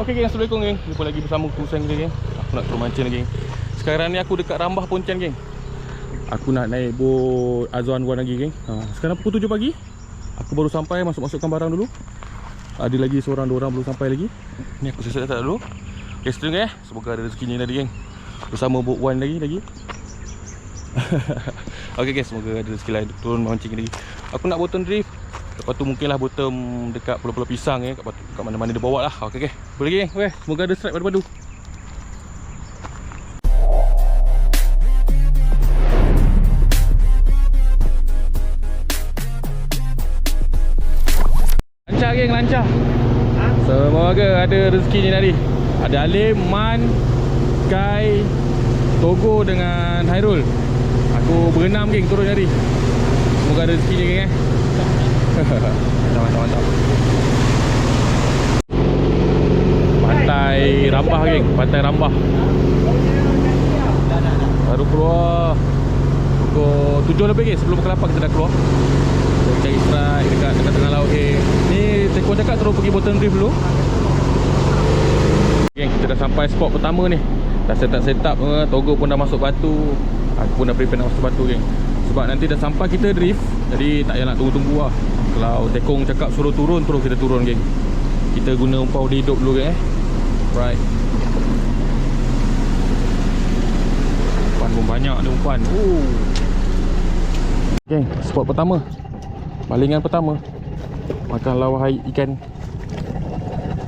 Okay geng, Assalamualaikum geng. Jumpa lagi bersama Kusang kita geng. Aku nak turun mancing lagi geng. Sekarang ni aku dekat Rambah Pontian geng. Aku nak naik bot Azwan Wan lagi geng. Sekarang pukul 7 pagi. Aku baru sampai, masukkan barang dulu. Ada lagi seorang, dua orang belum sampai lagi. Ni aku siap-siap dulu. Okay, stay tune semoga ada rezeki ni tadi geng. Bersama bot Wan lagi. Okay guys, semoga ada rezeki lain turun mancing lagi. Aku nak bottom drift. Lepas tu mungkinlah bottom dekat pulau-pulau Pisang kat mana-mana dia bawa lah. Okay. Boleh lagi geng. Okay, semoga ada strike padu-padu. Lancar geng, lancar. Semoga ada rezeki ni tadi. Ada Alim, Man, Kai, Togo dengan Hairul. Aku berenam geng turun tadi. Semoga ada rezeki ni geng Mantap. Pantai Rambah geng, Pantai Rambah. Baru keluar pukul 7 lebih geng, sebelum pukul 8 kita dah keluar. Kita cari strike dekat tengah laut geng. Ni Tekong cakap terus pergi bottom drift dulu. Geng, kita dah sampai spot pertama ni. Dah set up Togo pun dah masuk batu. Aku pun dah prepare nak masuk batu geng. Sebab nanti dah sampai kita drift, jadi tak payah nak tunggu-tunggu lah. Kalau Tekong cakap suruh turun, terus kita turun geng. Kita guna umpan udah hidup dulu geng Right. Umpan pun banyak ni umpan. Geng, spot pertama, balingan pertama, makan lawah ikan.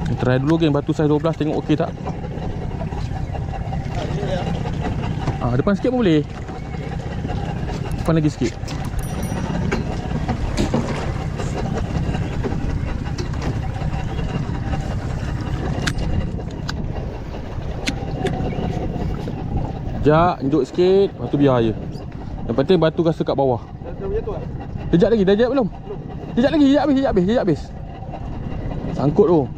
Kita try dulu geng, batu saiz 12, tengok okey tak. Depan sikit pun boleh. Depan lagi sikit. Sekejap, duduk sikit. Lepas tu biar je. Yang penting batu rasa kat bawah. Sekejap lagi, dah jap belum? Sekejap lagi, sekejap habis. Sangkut tu.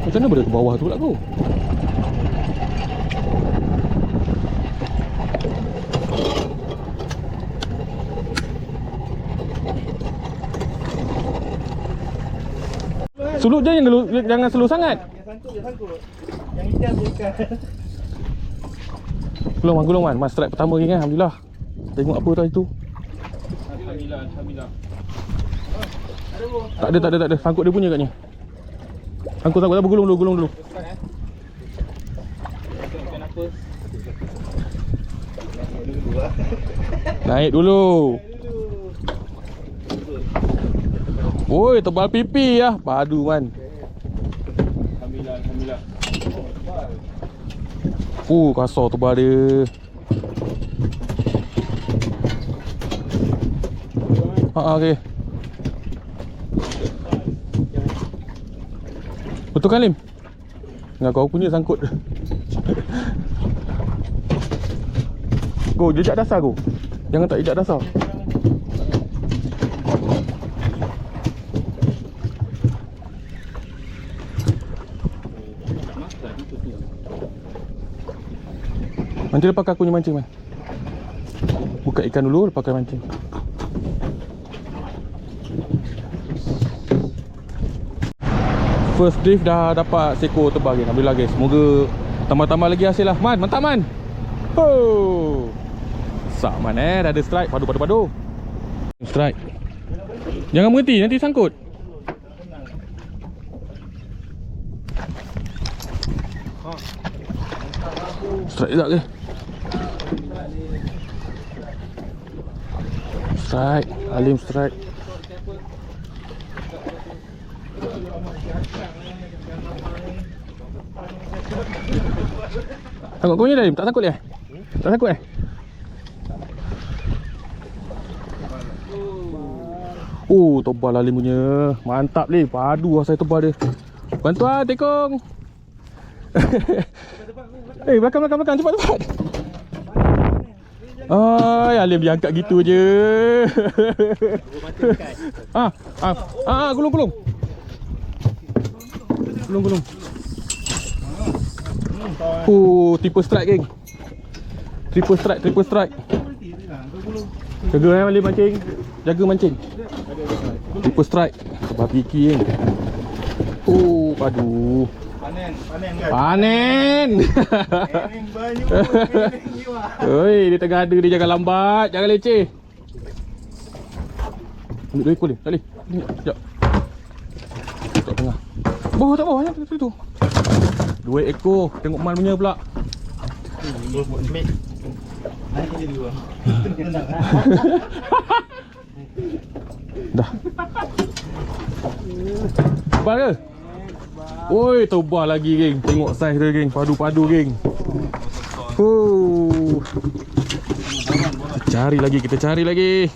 Macam mana boleh ke bawah tu pula tu? Sulut je, jangan slow sangat. Sangkut. Yang hitam je. Gulung man. Mas strike pertama ni kan, alhamdulillah. Tengok apa tadi tu. Alhamdulillah. Tak ada. Sangkut dia punya katnya. Sangkut gulung dulu. Naik dulu. Oi, tebal pipi lah. Padu man. Alhamdulillah. Kasar tebal dia. Okay. Betul kan Lim? Dengan kau punya sangkut. Go, jejak dasar go. Jangan tak jejak dasar. Nanti lepas aku punya mancing man. Buka ikan dulu, lepas mancing. First drift dah dapat seko tebal geng. Alhamdulillah guys. Semoga tambah-tambah lagi hasil lah. Man, mantap man. Sak man dah ada strike. Padu. Strike. Jangan berhenti, nanti sangkut. Strike sekejap ke? Strike, Alim strike. Sangkut kau punya Alim? Tak sangkut dia? Tak sangkut tebal Alim punya. Mantap Lim, padu lah saya tebal dia. Bantuan Tekong. Belakang cepat. Alim dia angkat gitu je. Gulung. Triple strike geng. Triple strike. Jaga Malin mancing. Jaga mancing. Triple strike. Barbecue geng. Aduh. Panen kan? Panen. Panen banyak. Oi, dia tengah ada, dia jangan lambat, jangan leceh. Ambil 2 ekor ni. Tak boleh. Ni, sekejap. Tak tengah. Bawah tak bawah, yang tu. 2 ekor. Tengok mal punya pula. Dah. Tebal ke? Oi, tebal lagi geng. Tengok saiz dia geng. Padu-padu geng. Kita cari lagi.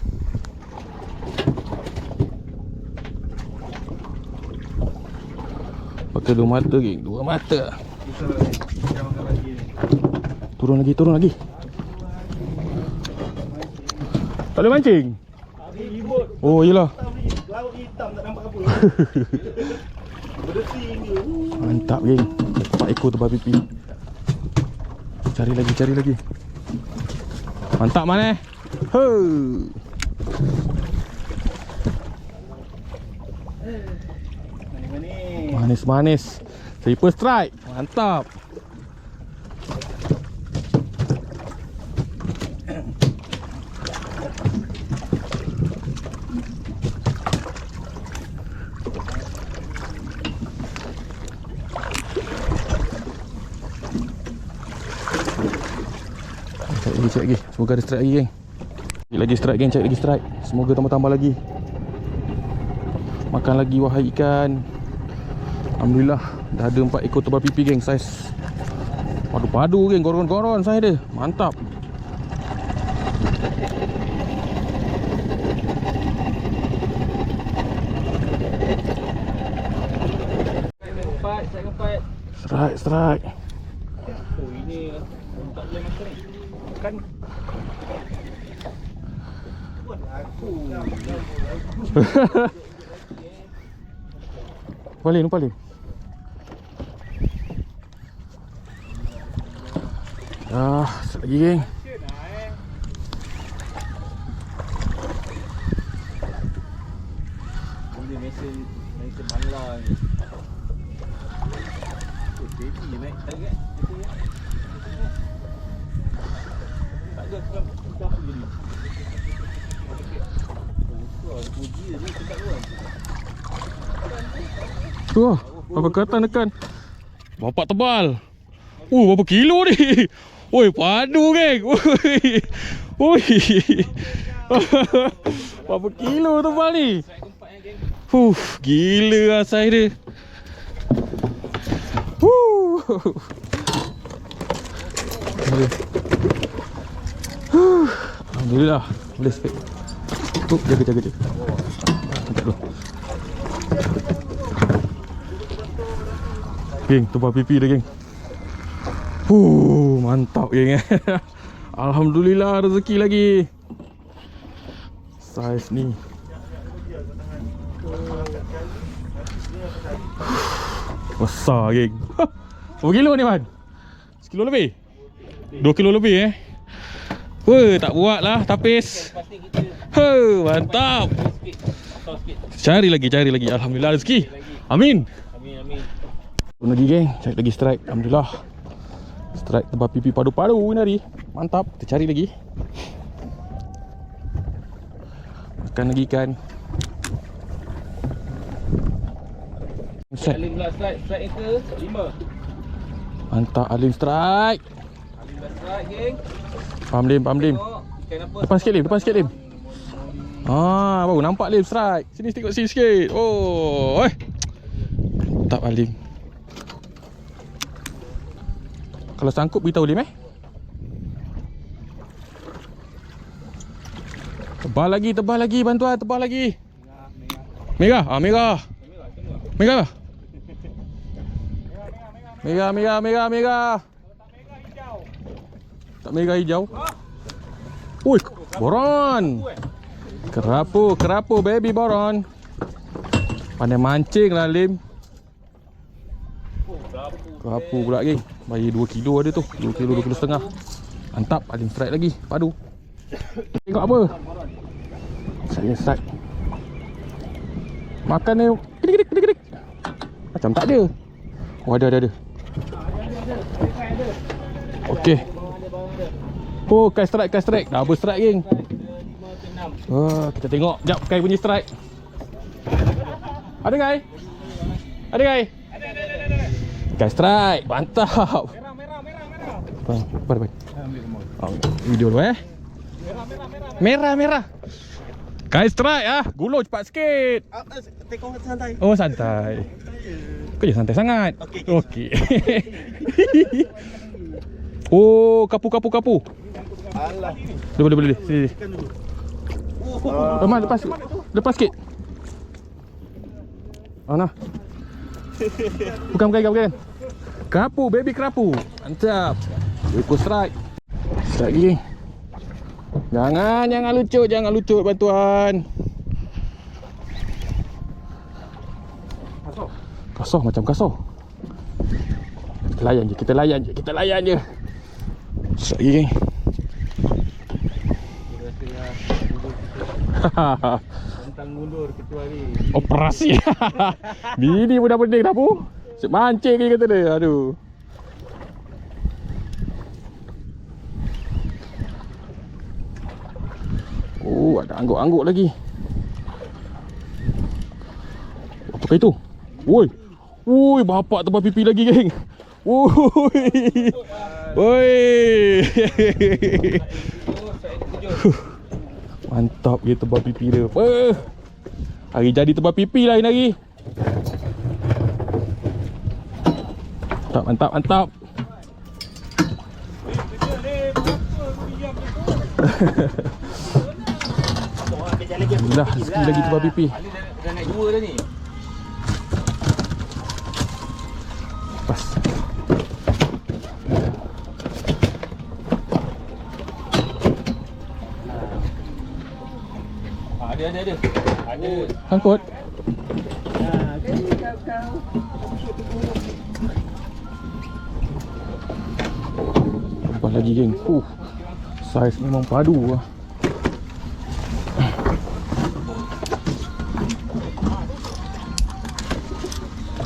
Pakai 2 mata geng. 2 mata. Turun lagi. Tak boleh mancing? Oh, yelah. Laut hitam tak nampak apa. Bersih ni. Mantap geng. 4 ekor tebal pipi. Cari lagi. Mantap mana? Manis. Triple strike. Mantap. Cari lagi. Semoga ada strike lagi geng. Cari lagi strike. Semoga tambah-tambah lagi. Makan lagi wahai ikan. Alhamdulillah dah ada 4 ekor tebal pipi geng. Saiz padu-padu geng. Goron-goron saiz dia. Mantap. Strike. Oh, ini tak boleh makan ni. Kan buat aku. Palin. Lagi geng. Ini mesin Bangla ni. Baby naik target. Tak ada sudah apa jadi. Puji je cepat luar. Tu lah. Berapa kata nekan. Bapak tebal. Berapa kilo ni? Oi, padu geng. Oi. Berapa kilo tebal ni? Gila lah saiz dia. Alhamdulillah. Boleh straight. Jaga. Angkat dulu. Geng, tebal pipi dah geng. Mantap geng. Alhamdulillah rezeki lagi. Saiz ni. Besar geng. Berapa kilo ni man? 1 kilo lebih? 2 kilo lebih tak buat lah tapis. Mantap. Cari lagi. Alhamdulillah rezeki. Amin. Lagi geng, cari lagi strike. Alhamdulillah. Strike tebal pipi padu-padu ni hari. Mantap. Kita cari lagi. Makan lagi ikan. Alim pula strike ke 5. Mantap Alim strike. Alim dah strike geng. Pam Lim. Ikan apa? Depan sikit Lim. Baru nampak Lim strike. Sini tengok sini sikit. Mantap Alim. Kalau sangkut beritahu Lim Tebal lagi bantuan, tebal lagi. Merah. Merah. Tak merah hijau. Boron. Kerapu baby boron. Pandai mancing lah Lim. Kerapu pula geng. Bayar 2 kilo ada tu. 2 kilo, 2 kilo setengah. Mantap, Alim strike lagi. Padu. Tengok apa? Saya strike. Makan ni kedik. Macam tak ada. Oh ada. Okey. Oh, kai strike. Double strike geng. Kita tengok jap kai punya strike. Ada kai? Ada. Kai strike. Mantap. Merah. Baik. Video dulu Merah. Kai strike Gulung cepat sikit. Tekong santai. Oh santai. Kau je santai sangat. Okey. Oh, kapu. Alah. Boleh. Sini. Teman lepas sikit. Nah. Bukan. Kerapu, baby kerapu. Mantap. Ikut strike. Strike lagi. Jangan lucut bantuan. Kasar macam kasar. Kita layan je. Strike lagi geng. Tentang mundur ketua ni. Operasi. Bini pun dah pening dah pu. Sip mancing ke kata dia. Aduh. Oh, ada angguk-angguk lagi. Apa itu? Woi, bapak tebal pipi lagi geng. Woi. Mantap dia tebal pipi dia. Hari jadi tebal pipi lain hari. Mantap. Alhamdulillah, rezeki lagi tebal pipi. Dah naik 2 dah ni. Pas. Ada. Angkut. Lepas lagi geng. Saiz memang padu lah.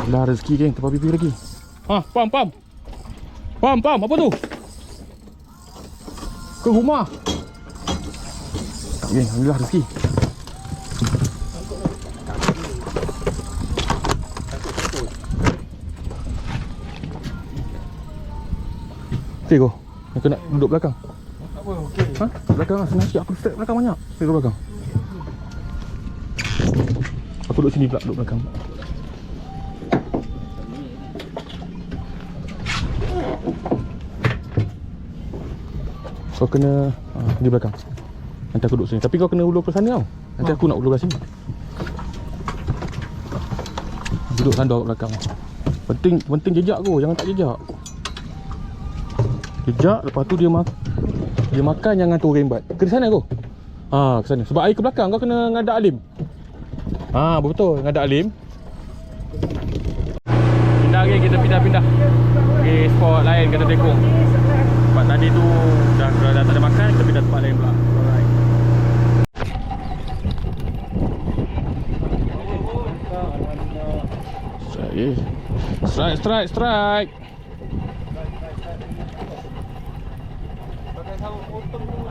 Dah rezeki geng, tebal pipi lagi. Pam. Apa tu? Ke rumah. Tak geng, alhamdulillah rezeki. Okey kau. Aku nak duduk belakang. Apa? Okey. Belakang lah, senang sikit. Aku step belakang banyak. Duduk belakang. Aku duduk sini pula, duduk belakang. Kau kena di belakang. Nanti aku duduk sini. Tapi kau kena ulur ke sana tau. Nanti aku nak ulur ke sini. Duduk sandar kat belakang. Penting jejak kau, jangan tak jejak. Jejak, lepas tu dia makan, jangan tu rembat. Ke sana kau. Ke sana. Sebab air ke belakang kau kena ngadak Alim. Betul, ngadak Alim. Pindah lagi, kita pindah. Pergi spot lain kata tekong. Sebab tadi tu dah tak ada makan, kita pindah tempat lain pula. Alright. Strike. Pakai sarung potong dulu.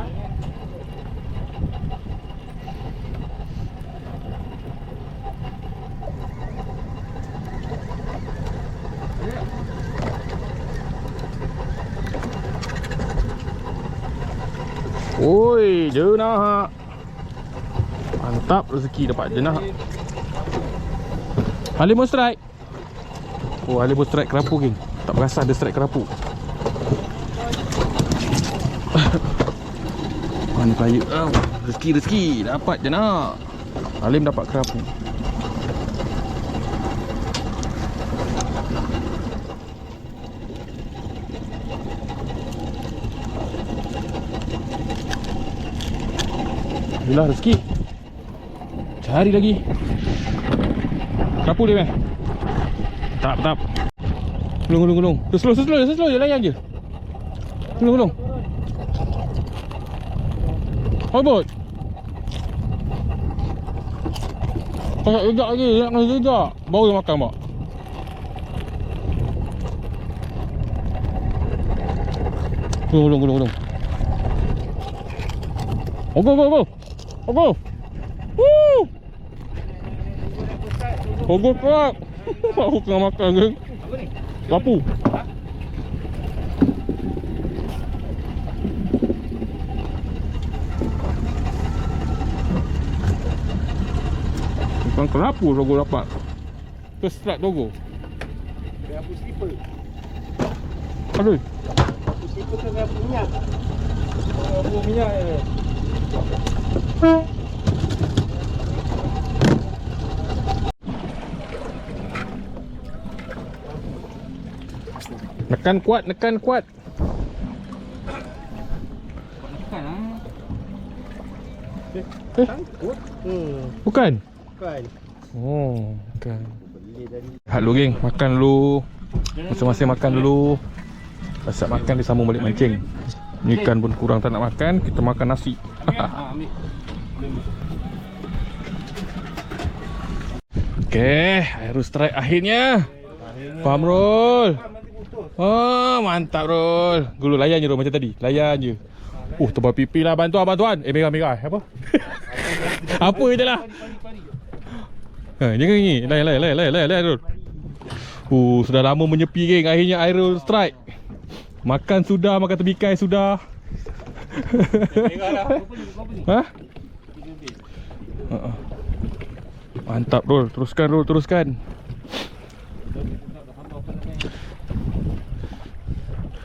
Oi, jenah. Mantap rezeki dapat jenah. Halim strike. Halim strike kerapu geng. Tak perasan ada strike kerapu. Mana player? Rezeki dapat jenah. Halim dapat kerapu. Alhamdulillah rezeki. Cari lagi. Kerapu dia Tak. Gulung. Slow je, layan je. Gulung. Habis. Kau kejap lagi, nak kena kejap. Baru dia makan, mak. Gulung. Go. Woo! Go start. Aku tengah makan ke? Apa ni? Lapu. Bukan kelapu logo dapat. Ke strat logo. Dia hapus slipper. Aduh. Hapus slipper tu dia hapus minyak. Hapus minyak je. Nekan kuat. Tekan lah. Sangkut. Bukan? Bukan. Oh, bukan. Boleh tadi. Lihat dulu geng, makan dulu. Masing-masing makan dulu. Lepas makan dia sambung balik mancing. Ni ikan pun kurang tak nak makan, kita makan nasi. Ambil. Okey, Aero Strike akhirnya. Faham Rol. Oh, mantap Rol. Gulu layan je Rol macam tadi. Layan je. Tebal pipi lah bantuan. Merah. Apa? Apa je lah. Jangan ni. Layan Rol. Sudah lama menyepi geng. Akhirnya Aero Strike. Makan sudah, makan tebikai sudah. Merah dah. Ha? Mantap Rol. Teruskan Rol, teruskan.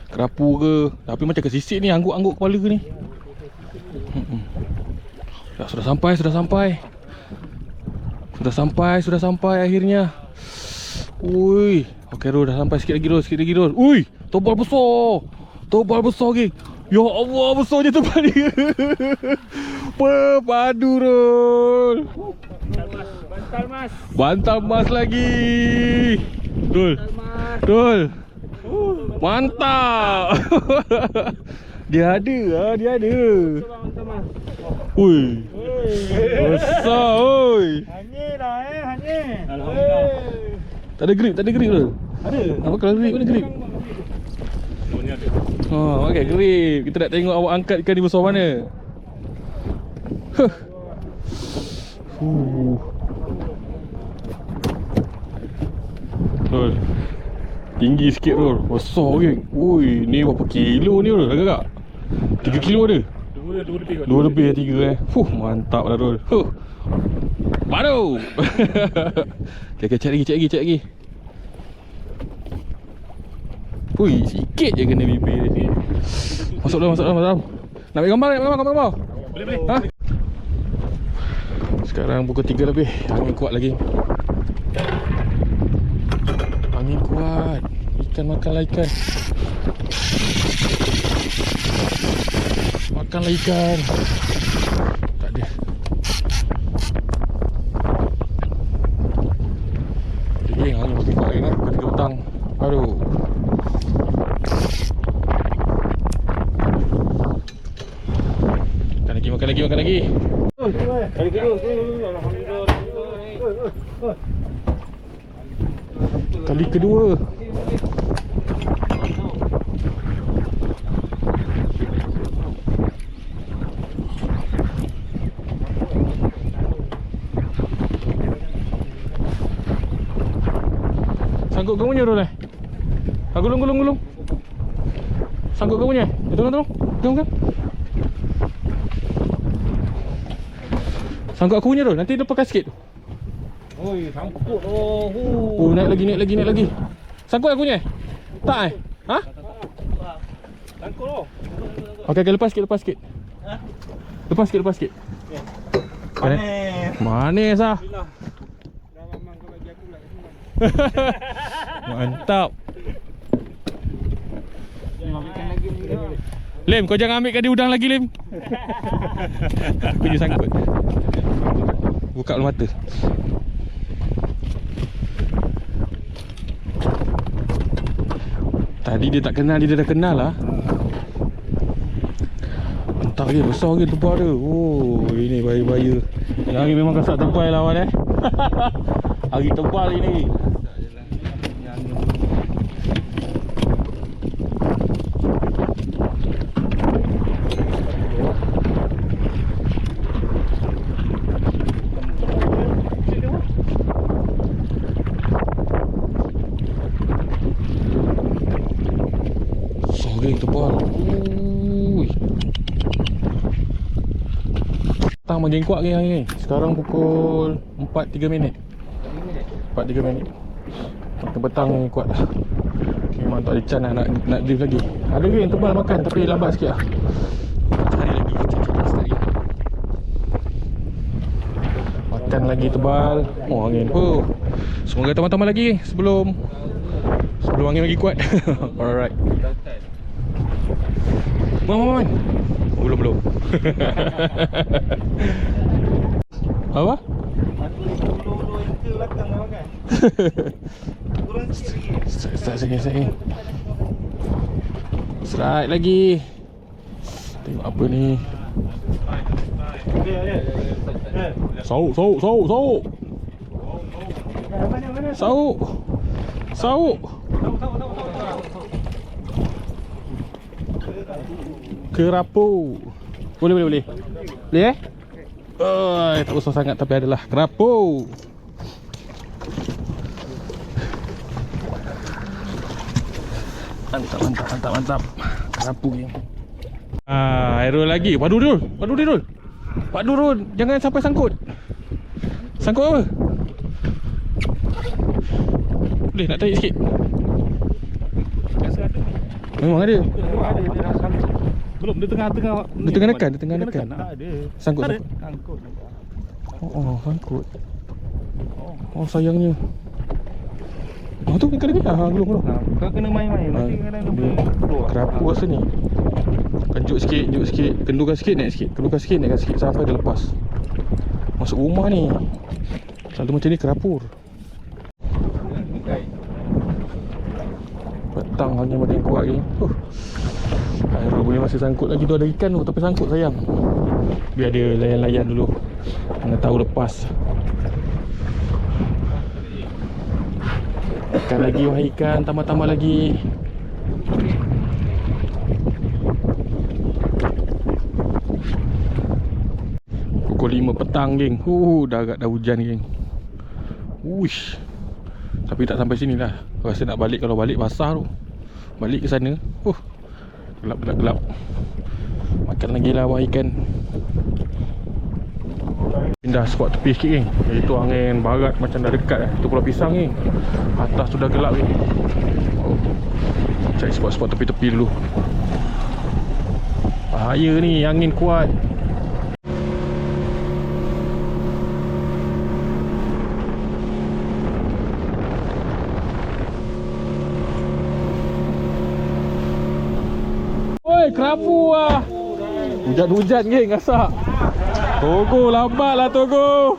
Kerapu ke? Tapi macam kesisik ni, angguk-angguk kepala ke ni. Sudah sampai akhirnya. Ui. Okey Rol, dah sampai sikit lagi Rol. Ui, tobal besar geng. Ya Allah, besarnya tobal dia. Padu Rol. Bantal mas lagi. Rol. Mantap. Dia ada. Ui. Besar oi. Hanyir dah hanyir. Alhamdulillah. Tak ada grip Rol. Ada. Apa kalau grip? Mana grip? Okey, grip. Kita nak tengok awak angkat ikan ni besar mana. Rol. Tinggi sikit Rol. Besar geng. Ui, ni berapa kilo ni Rol? Agak-agak 3 kilo ada? 2 lebih 3 mantap lah Rol. Baru. Okay, cek lagi. Ui, sikit je kena bibir ni. Masuk dalam. Nak ambil gambar? Boleh. Ha? Sekarang pukul 3 lebih. Angin kuat lagi. Angin kuat. Makanlah ikan. Makanlah ikan. Tak ada. Jadi angin makin kuat lagi kan. Pukul 3 petang. Aduh. Makan lagi. Kali kedua. Alhamdulillah. Kali kedua. Sangkut ke punya Rol? Gulung. Sangkut ke punya? Tolong. Kan? Sangkut aku punya Rol. Nanti lepaskan sikit tu. Oi, sangkut. Naik lagi. Sangkut aku punya? Tak Ha? Sangkut tu. Okey, lepas sikit. Lepas sikit. Manis ah. Dah memang kau bagi aku lah. Mantap. Ambilkan lagi ni. Lim, kau jangan ambilkan dia udang lagi Lim. Aku je sangkut. Buka mata. Tadi dia tak kenal, dia dah kenal lah. Mantap lagi, besar lagi tebal dia. Oh, ini bahaya-bahaya. Yang hari memang kasar tebal lah awal Hari tebal ini. Sorry tebal. Ui. Petang makin kuat ke hari ni. Sekarang pukul 4.3 minit. 4.3 minit. Petang ni kuat dah. Memang tak ada chance nak drift lagi. Ada ke yang tebal makan tapi lambat sikit lah. Cari lagi, cari lagi. Makan lagi tebal. Oh angin. Oh. Semoga tambah-tambah lagi sebelum angin lagi kuat. Alright. Man. Oh, belum. Apa? Start. Strike lagi. Tengok apa ni. Sauk. Kerapu. Boleh. Boleh tak usah sangat tapi adalah kerapu. Mantap. Kerapu ni. Aero lagi. Padu Rul. Jangan sampai sangkut. Sangkut apa? Boleh nak tarik sikit. Memang ada. Belum, dia tengah nekan. Tak ada. Sangkut. Oh, sangkut. Oh, sayangnya. Oh, tu kena gulung. Kau kena main-main. Nanti kadang dia keluar. Kerapu rasa ni. Kenjuk sikit. Kendurkan sikit, naikkan sikit sampai dia lepas. Masuk rumah ni. Selalu macam ni kerapur. Petang angin makin kuat lagi. Aero boleh masih sangkut lagi tu, ada ikan tu tapi sangkut sayang. Biar dia layan-layan dulu. Mana tahu lepas. Ikan lagi, wahai ikan, tambah-tambah lagi. Pukul 5 petang geng. Dah agak dah hujan geng. Uish. Tapi tak sampai sini lah. Rasa nak balik, kalau balik basah tu. Balik ke sana. Gelap. Makan lagi lah wahai ikan. Pindah spot tepi sikit geng. Itu angin barat macam dah dekat Itu Pulau Pisang ni. Atas tu dah gelap ni. Cari spot-spot tepi-tepi dulu. Bahaya ni, angin kuat. Oi, kerapu lah. Hujan-hujan geng, asak. Togo, lambat lah Togo.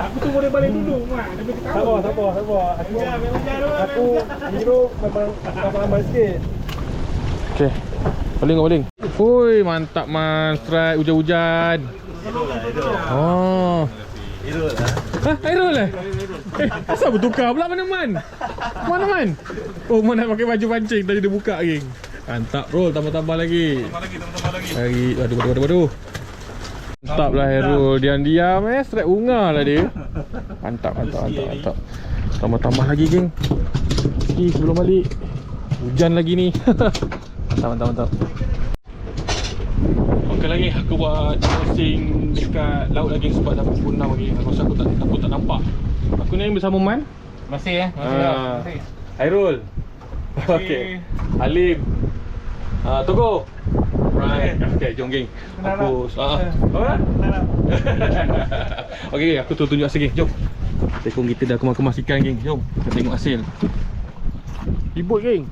Aku tu boleh balik dulu, Mak. Sabar. Aku hero memang lambat sikit. Okay, baling. Ui, mantap man. Strike hujan-hujan. Oh, Hero lah. hah, Airul lah? Asal bertukar pula mana Man? Mana Man? Oh, Man nak pakai baju pancing. Tadi dia buka geng. Mantap Rul, tambah-tambah lagi. Aduh. Mantap lah Airul. Diam-diam strike unga lah dia. Mantap. Tambah-tambah lagi geng. Sebelum balik. Hujan lagi ni. Mantap. Okey lagi aku buat crossing dekat laut lagi sebab dah pukul 6 lagi. Aku rasa aku tak nampak. Aku ni bersama Man. Masih. Airul. Okey. Halim. Togo. Right. Okey, jom geng. Aku Okey, aku tunjuk hasil geng. Jom. Tekong kita dah kemas ikan geng. Jom kita tengok hasil. Ribut geng.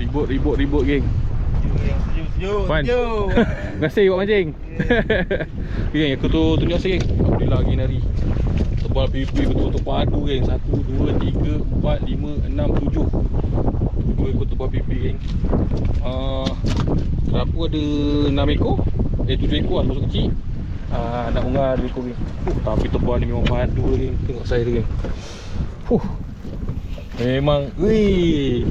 Ribut geng. Wan. Terima kasih buat mancing. Okay, geng, aku tu tunjuk sikit geng. Alhamdulillah hari nari. Tebal pipi betul-betul padu geng. 1, 2, 3, 4, 5, 6, 7. 7 ekor tebal pipi geng. Kerapu ada 6 ekor. 7 ekor lah, termasuk kecil. Anak ungar 2 ekor geng. Tapi tebal ni memang padu geng. Tengok saya tu geng. Memang, wih.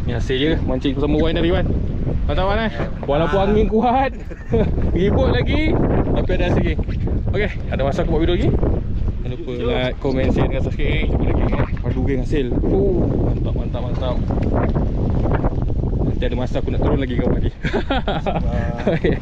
Ni hasil je mancing bersama Wan tadi Wan. Mantap Wan walaupun angin kuat, ribut lagi, tapi ada hasil geng. Okay, ada masa aku buat video lagi. Jangan lupa like, komen, share dengan subscribe geng. Jumpa lagi geng. Padu geng hasil. Mantap. Nanti ada masa aku nak turun lagi kau lagi. Okay.